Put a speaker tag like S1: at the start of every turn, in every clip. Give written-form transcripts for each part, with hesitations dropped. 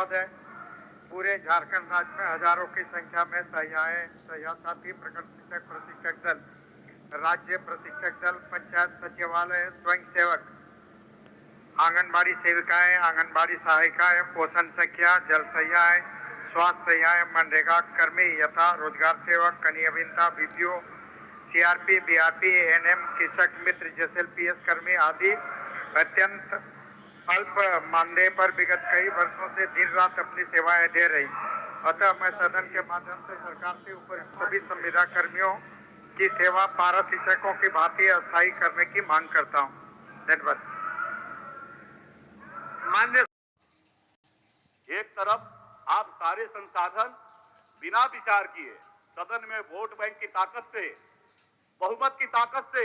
S1: धन्यवाद है। पूरे झारखंड राज्य में हजारों की संख्या में सहयात्री प्रखंड शिक्षक प्रशिक्षक दल, राज्य प्रशिक्षक दल, पंचायत सचिवालय, स्वयं सेवक, आंगनबाड़ी सेविकाएं, आंगनबाड़ी सहायिकाएं, पोषण सखिया, जल सहियाएं, स्वास्थ्य सहियाएं, मनरेगा कर्मी यथा रोजगार सेवक, कनीय अभियंता, बीपीओ, सीआरपी, बीआरपी, एएनएम, कृषक मित्र, जेएसएलपीएस कर्मी आदि अत्यंत अल्प मानदेय पर विगत कई वर्षों से दिन रात अपनी सेवाएं दे रही। अतः मैं सदन के माध्यम से सरकार से ऊपर सभी संविदा कर्मियों की सेवा पारा शिक्षकों की भांति अस्थायी करने की मांग करता हूं। धन्यवाद।
S2: मान्य, एक तरफ आप सारे संसाधन बिना विचार किए सदन में वोट बैंक की ताकत से, बहुमत की ताकत से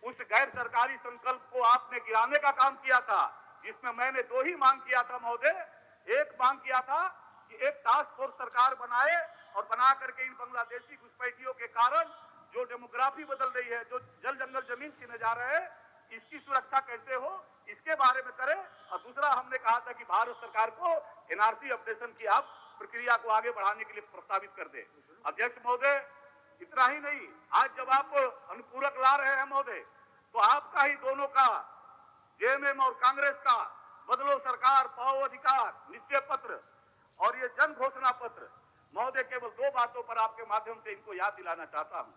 S2: उस गैर सरकारी संकल्प को आपने गिराने का काम किया था, जिसमें मैंने दो ही मांग किया था महोदय। एक मांग किया था कि एक टास्क फोर्स सरकार बनाए और बना करके इन बांग्लादेशी घुसपैठियों के कारण जो डेमोग्राफी बदल रही है, जो जल जंगल जमीन छीने जा रहे हैं, इसकी सुरक्षा कैसे हो इसके बारे में करें। और दूसरा हमने कहा था कि भारत सरकार को एनआरसी अपडेशन की आप प्रक्रिया को आगे बढ़ाने के लिए प्रस्तावित कर दे। अध्यक्ष महोदय, इतना ही नहीं, आज जब आप अनुपूरक ला रहे हैं महोदय, तो आपका ही दोनों का, जेएमएम और कांग्रेस का बदलो सरकार, पाओ अधिकार, निश्चय पत्र और ये जन घोषणा पत्र, महोदय केवल दो बातों पर आपके माध्यम से इनको याद दिलाना चाहता हूं।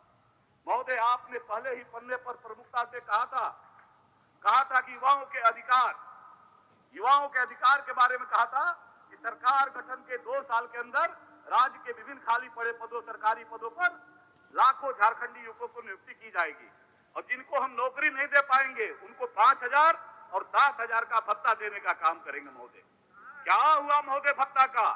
S2: महोदय, आपने पहले ही पन्ने पर प्रमुखता से कहा था कि युवाओं के अधिकार के बारे में कहा था कि सरकार गठन के 2 साल के अंदर राज्य के विभिन्न खाली पड़े पदों, सरकारी पदों पर लाखों झारखंडी युवकों को नियुक्ति की जाएगी और जिनको हम नौकरी नहीं दे पाएंगे उनको 5,000 और 10,000 का भत्ता देने का काम करेंगे। महोदय, क्या हुआ महोदय भत्ता का?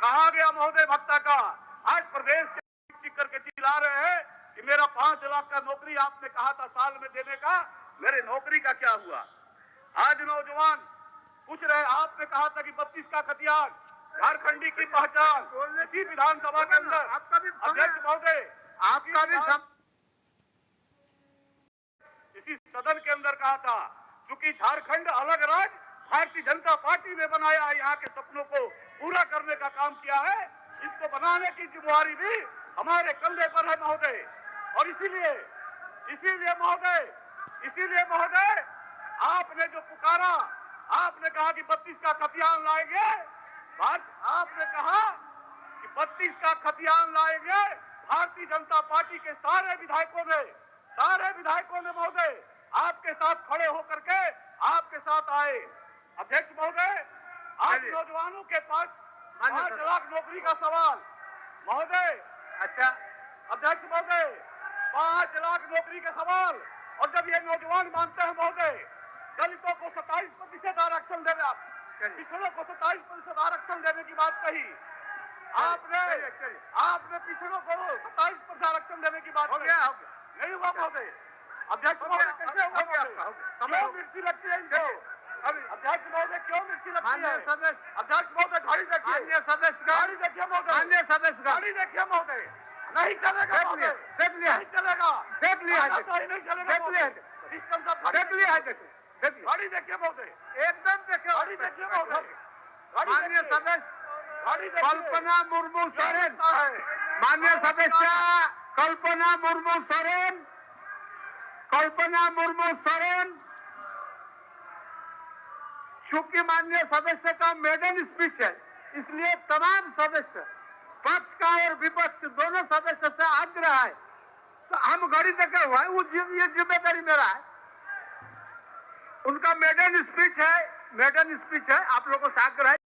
S2: कहा गया महोदय भत्ता का? आज प्रदेश के करके चिल्ला रहे हैं कि मेरा 5 लाख का नौकरी आपने कहा था साल में देने का, मेरे नौकरी का क्या हुआ? आज नौजवान पूछ रहे, आपने कहा था कि 32 का खतियान, झारखंडी की पहचान, इसी विधानसभा के अंदर अध्यक्ष महोदय आपका भी इसी सदन के अंदर कहा था, क्योंकि झारखंड अलग राज्य भारतीय जनता पार्टी ने बनाया है, यहाँ के सपनों को पूरा करने का काम किया है, इसको बनाने की जिम्मेवारी भी हमारे कंधे पर है महोदय। और इसीलिए महोदय आपने जो पुकारा, आपने कहा कि 32 का खतियान लाएंगे, आपने कहा कि 32 का खतियान लाएंगे। भारतीय जनता पार्टी के सारे विधायकों ने महोदय आपके साथ खड़े होकर के आपके साथ आए। अध्यक्ष महोदय, आज नौजवानों के पास 5 लाख नौकरी का सवाल महोदय। अच्छा अध्यक्ष महोदय, 5 लाख नौकरी का सवाल, और जब ये नौजवान मानते हैं महोदय दलितों को 27% आरक्षण देने, आप पिछड़ों को 27% आरक्षण देने की बात कही, आपने पिछड़ों को 27% आरक्षण देने की बात कही, नहीं हुआ महोदय। अध्यक्ष महोदय कैसे हुआ? क्यों मिर्ची लगती है इनको? अध्यक्ष महोदय क्यों मिर्ची लगती है? अध्यक्ष महोदय गाड़ी देखिए, गाड़ी देखिए महोदय, गाड़ी देखिए महोदय, नहीं चलेगा महोदय, नहीं चलेगा, नहीं चलेगा, गाड़ी देखिए महोदय, एकदम देखिए, गाड़ी देखिए महोदय, माननीय सदस्य कल्पना मुर्मू सोरेन, माननीय सदस्य कल्पना मुर्मू सोरेन, चूंकि माननीय सदस्य का मेडन स्पीच है, इसलिए तमाम सदस्य, पक्ष का और विपक्ष दोनों सदस्य से आग्रह है, तो हम घड़ी देखे हुआ है, ये जिम्मेदारी मेरा है। उनका मेडन स्पीच है, आप लोगों से आग्रह है।